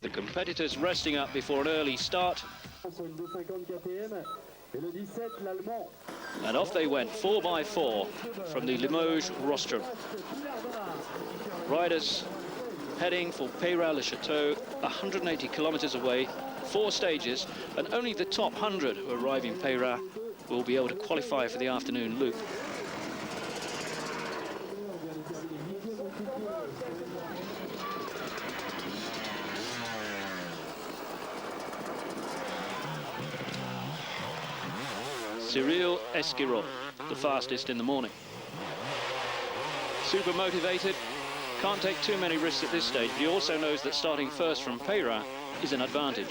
The competitors resting up before an early start. And off they went, 4x4 from the Limoges rostrum. Riders heading for Peyrat-le-Château, 180 kilometers away, 4 stages, and only the top 100 who arrive in Peyrat will be able to qualify for the afternoon loop. Cyril Esquirol, the fastest in the morning. Super motivated, can't take too many risks at this stage, but he also knows that starting first from Peyrat is an advantage.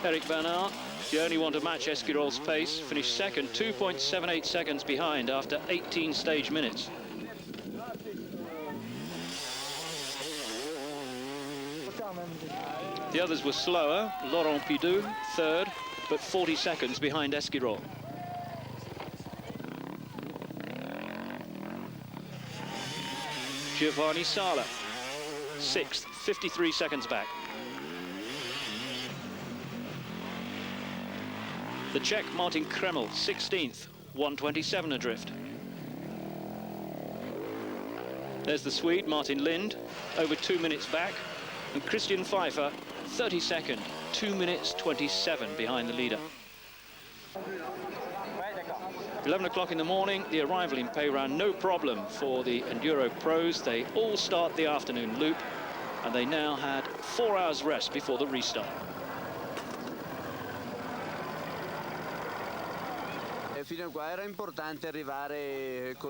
Eric Van Aert, you only want to match Esquirol's pace, finished second, 2.78 seconds behind after 18 stage minutes. The others were slower. Laurent Pidou, third, but 40 seconds behind Esquirol. Giovanni Sala, sixth, 53 seconds back. The Czech Martin Kreml, 16th, 127 adrift. There's the Swede Martin Lind, over 2 minutes back. And Christian Pfeiffer, 32nd, 2 minutes 27 behind the leader. 11 o'clock in the morning, the arrival in Peyrat, no problem for the Enduro pros. They all start the afternoon loop, and they now had 4 hours rest before the restart.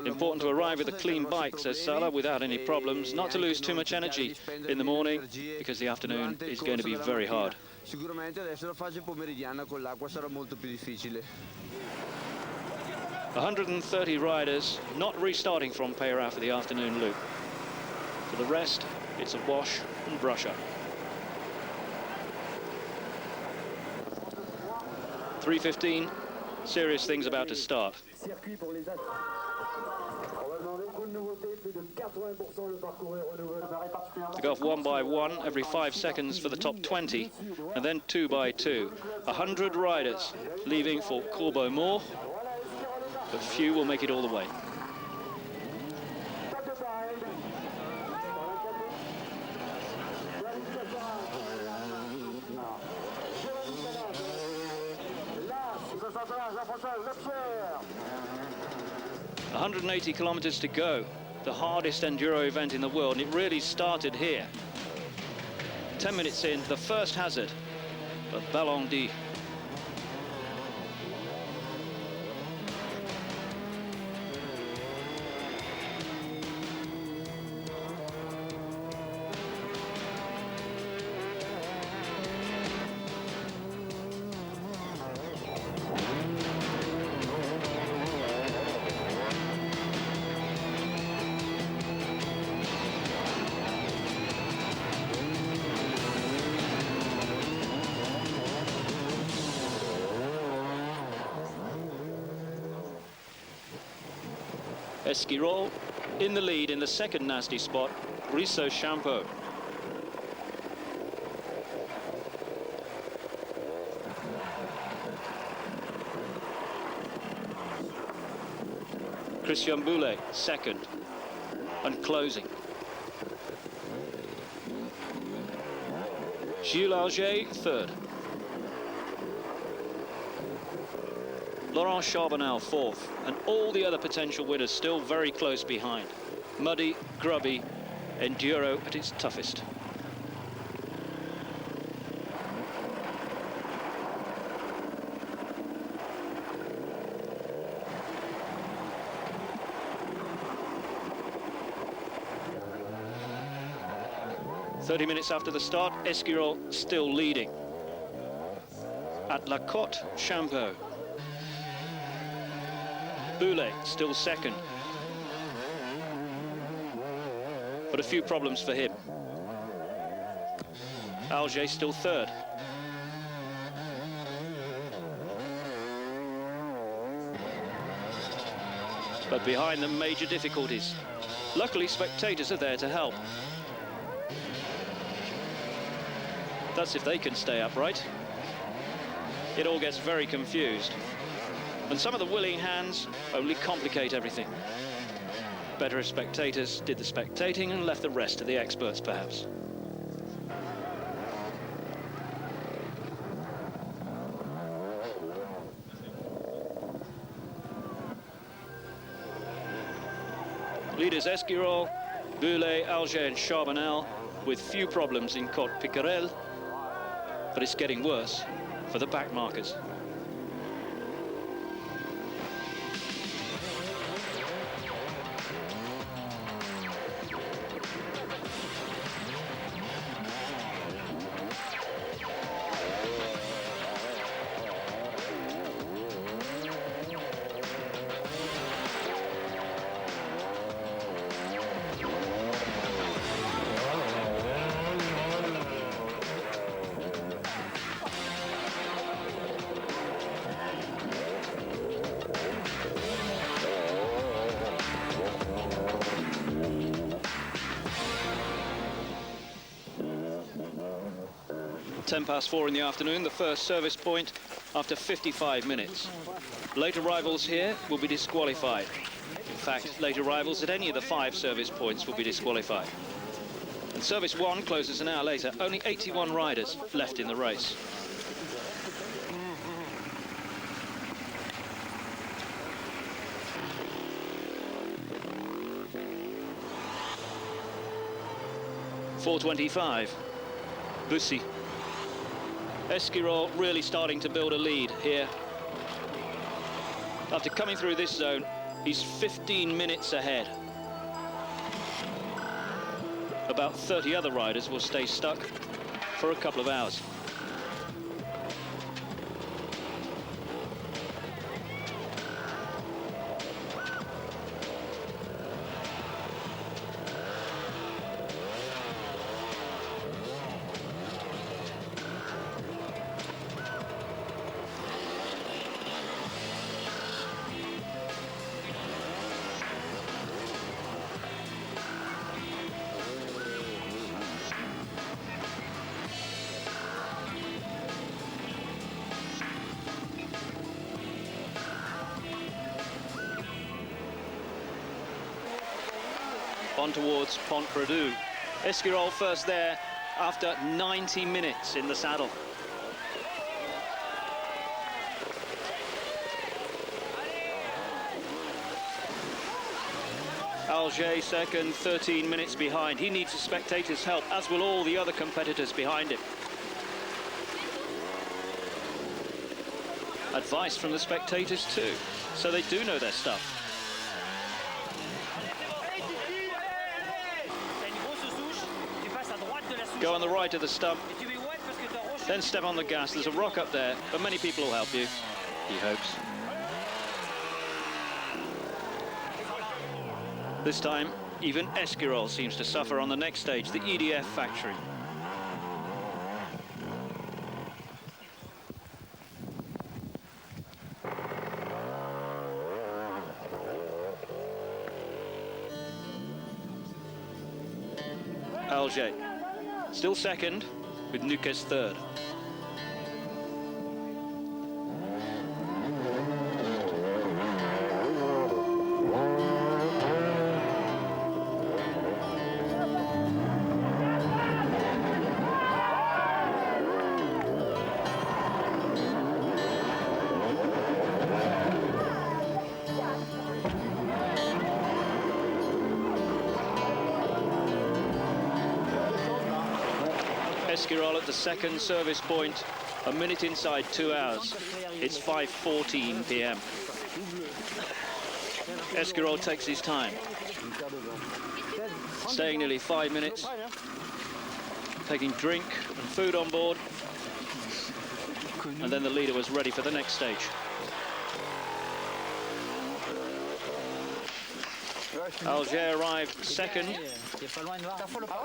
Important to arrive with a clean bike, says Sala, without any problems, not to lose too much energy in the morning, because the afternoon is going to be very hard. 130 riders not restarting from Peyrat for the afternoon loop. For the rest, it's a wash and brush up. 3:15. Serious things about to start. They go off 1 by 1 every 5 seconds for the top 20, and then 2 by 2. 100 riders leaving for Courbevoie, but few will make it all the way. $180 kilometers to go, the hardest enduro event in the world, and it really started here. 10 minutes in, the first hazard, but Ballon D. Esquirol in the lead in the second nasty spot, Risso Champeau. Christian Boulet, second, and closing. Gilles, third. Laurent Charbonnel, fourth, and all the other potential winners still very close behind. Muddy, grubby, enduro at its toughest. "30 minutes after the start, Esquirol still leading. At La Côte, Champeau. Boulet still second, but a few problems for him. Alger still third. But behind them, major difficulties. Luckily, spectators are there to help. That's if they can stay upright. It all gets very confused. And some of the willing hands only complicate everything. Better if spectators did the spectating and left the rest to the experts, perhaps. Leaders Esquirol, Gilles, Alger and Charbonnel with few problems in Côte Picarel, but it's getting worse for the backmarkers. Ten past 4 in the afternoon, the first service point after 55 minutes. Late arrivals here will be disqualified. In fact, late arrivals at any of the 5 service points will be disqualified. And service 1 closes an hour later. Only 81 riders left in the race. .425, Bussy. Esquirol really starting to build a lead here. After coming through this zone, he's 15 minutes ahead. About 30 other riders will stay stuck for a couple of hours. On towards Pont-Perdu. Esquirol first there after 90 minutes in the saddle. Alger second, 13 minutes behind. He needs the spectators' help, as will all the other competitors behind him. Advice from the spectators too, so they do know their stuff. Go on the right of the stump, then step on the gas. There's a rock up there, but many people will help you, he hopes. This time, even Esquirol seems to suffer on the next stage, the EDF factory. Alger. Still second, with Nuques third. Esquirol at the second service point, a minute inside 2 hours. It's 5:14 p.m. Esquirol takes his time, staying nearly 5 minutes, taking drink and food on board, and then the leader was ready for the next stage. Alger arrived second.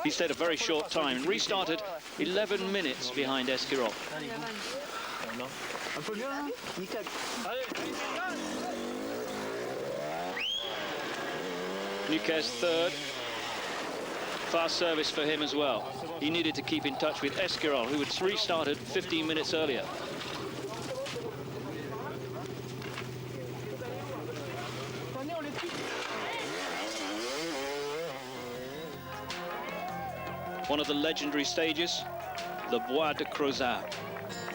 He stayed a very short time and restarted 11 minutes behind Esquirol. Nuquez third. Fast service for him as well. He needed to keep in touch with Esquirol, who had restarted 15 minutes earlier. One of the legendary stages, the Bois de Crozat.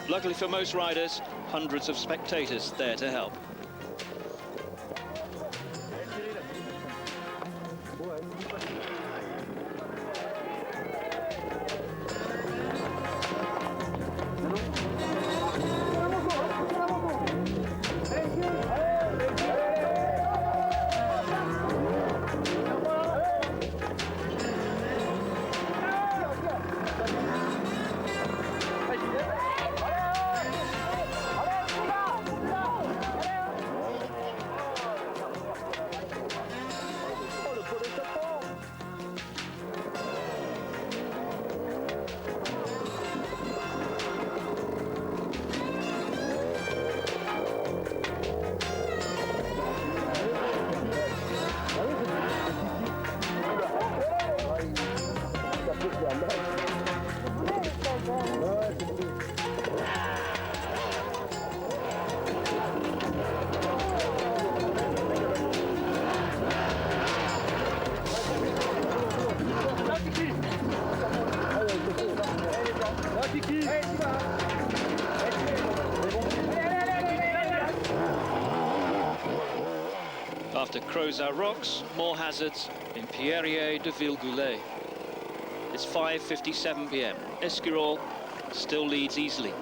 Luckily for most riders, hundreds of spectators there to help. After Crozat rocks, more hazards in Pierrier de Villegoulet. It's 5:57 p.m. Esquirol still leads easily.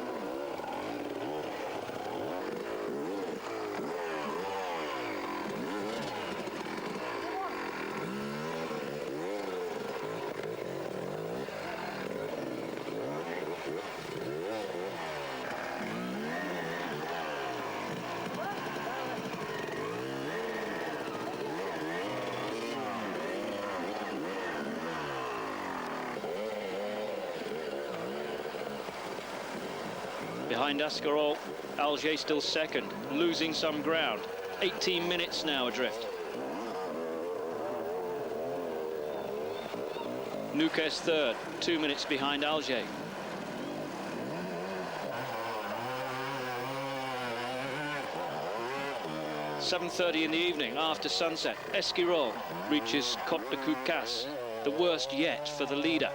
Behind Esquirol, Alger still second, losing some ground. 18 minutes now adrift. Nuquez third, 2 minutes behind Alger. "7:30 in the evening, after sunset, Esquirol reaches Côte de Caucase, the worst yet for the leader.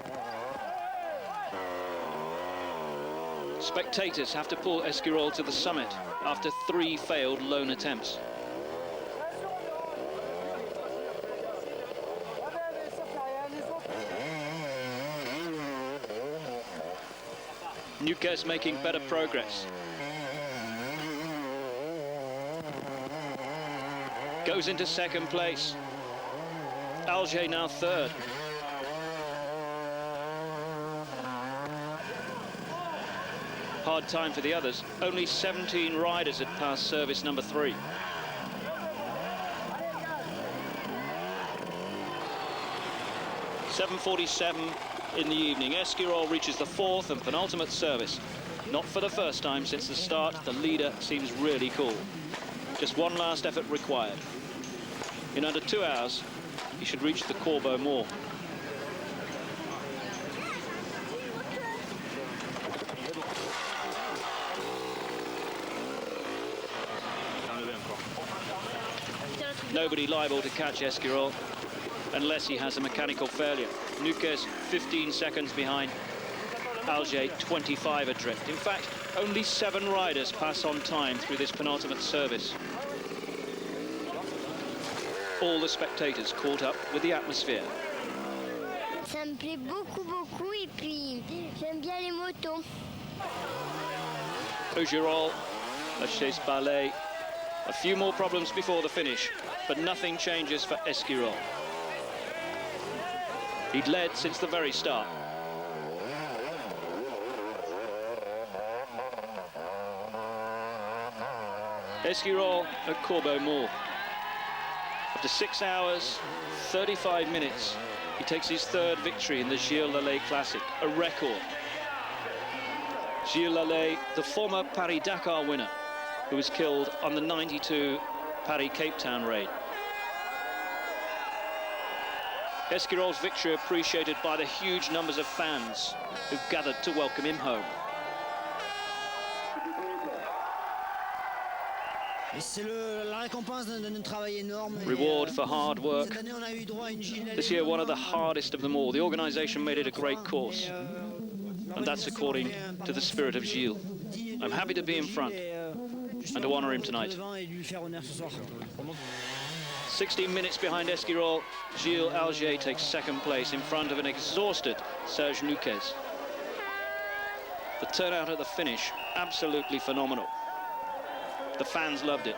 Spectators have to pull Esquirol to the summit after 3 failed lone attempts. Nuquez making better progress. Goes into second place. Alger now third. Hard time for the others. Only 17 riders had passed service number 3. "7:47 in the evening. Esquirol reaches the 4th and penultimate service. Not for the first time since the start, the leader seems really cool. Just one last effort required. In under 2 hours, he should reach the Corbeau Moor. Nobody liable to catch Esquirol unless he has a mechanical failure. Nuquez 15 seconds behind. Alger 25 adrift. In fact, only 7 riders pass on time through this penultimate service. All the spectators caught up with the atmosphere. Ça me plaît beaucoup, beaucoup, et puis j'aime bien les motos. Augerolles, La Chaise-Balai. A few more problems before the finish, but nothing changes for Esquirol. He'd led since the very start. Esquirol at Corbeau Moor. After 6 hours, 35 minutes, he takes his 3rd victory in the Gilles Lalay Classic, a record. Gilles Lalay, the former Paris-Dakar winner, who was killed on the '92 Paris-Cape Town raid. Esquirol's victory appreciated by the huge numbers of fans who gathered to welcome him home. Reward for hard work. This year, one of the hardest of them all. The organisation made it a great course. And that's according to the spirit of Gilles. I'm happy to be in front and to honour him tonight. 16 minutes behind Esquirol, Gilles Alger takes second place in front of an exhausted Serge Nuquez. The turnout at the finish, absolutely phenomenal. The fans loved it.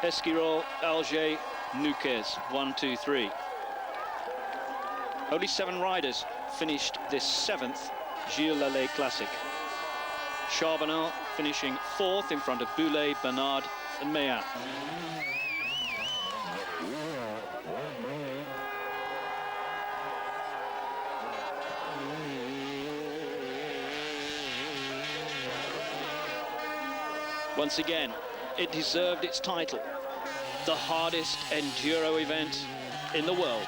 Esquirol, Alger, Nuquez, 1, 2, 3. Only 7 riders finished this 7th Gilles Lalay Classic. Charbonneau finishing 4th in front of Boulet, Bernard and Meillat. Once again, it deserved its title. The hardest enduro event in the world.